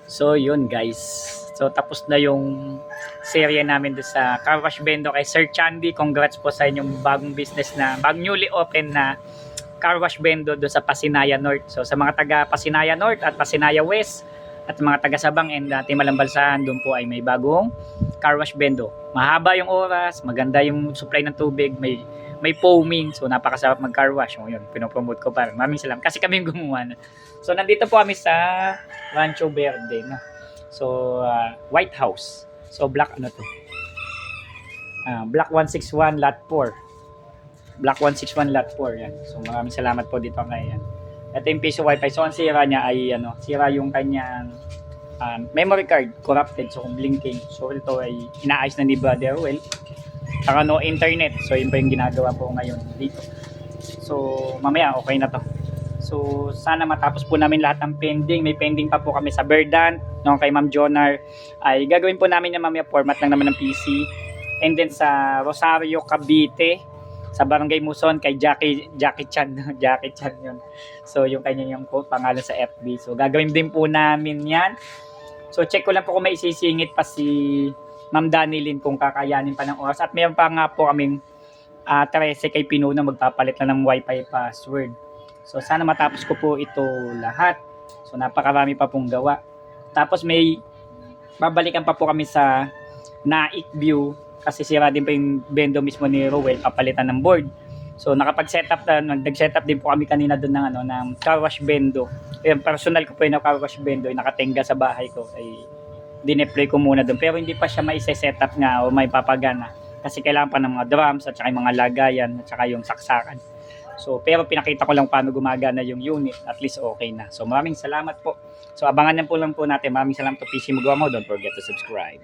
So yun guys. So tapos na yung serye namin doon sa Car Wash Bendo kay Sir Chandy. Congrats po sa inyong bagong business na bagong newly open na Car Wash Bendo doon sa Pasinaya North. So sa mga taga Pasinaya North at Pasinaya West at mga taga Sabang and Timalambalsahan, doon po ay may bagong Car Wash Bendo. Mahaba yung oras, maganda yung supply ng tubig, may foaming. So napakasarap mag car wash. So yun, pinopromote ko pa. Maraming salamat kasi kami yung gumawa na. So nandito po kami sa Rancho Verde, no. So White House. So block ano to? Block 161 lot 4. Block 161 lot 4 yan. So maraming salamat po dito kay yan. Ito yung piso wifi. So ang sira niya ay sira yung kanyang memory card, corrupted, so blinking. So ito ay inaayos na ni Brother Well. Saka no internet. So yun pa yung ginagawa po ngayon dito. So mamaya okay na to. So sana matapos po namin lahat ng pending. May pending pa po kami sa Verdant, no, kay Ma'am Jonar. Ay gagawin po namin yung mamaya, format lang naman ng PC. And then sa Rosario, Cavite, sa Barangay Muson kay Jackie Chan. Jackie Chan yun. So yung kanya yung pangalan sa FB. So gagawin din po namin yan. So check ko lang po kung may isisingit pa si Ma'am Danilyn kung kakayanin pa ng oras. At mayroon pa nga po kaming 13 kay Pino na magpapalit na ng wifi password. So sana matapos ko po ito lahat. So napakarami pa pong gawa. Tapos may babalikan pa po kami sa Naik View kasi sira din pa yung bendo mismo ni Rowell, papalitan ng board. So nakapag-setup na, nag-setup din po kami kanina doon ng ng car wash bendo. Yung personal ko po yung car wash bendo, yung nakatenga sa bahay ko ay dineplay ko muna doon. Pero hindi pa siya mai-setup nga o may papagana kasi kailangan pa ng mga drums at saka yung mga lagayan at saka yung saksakan. So pero pinakita ko lang paano gumagana yung unit, at least okay na. So maraming salamat po. So abangan niyo po lang po natin. Maraming salamat to PC Magawa Mo. Don't forget to subscribe.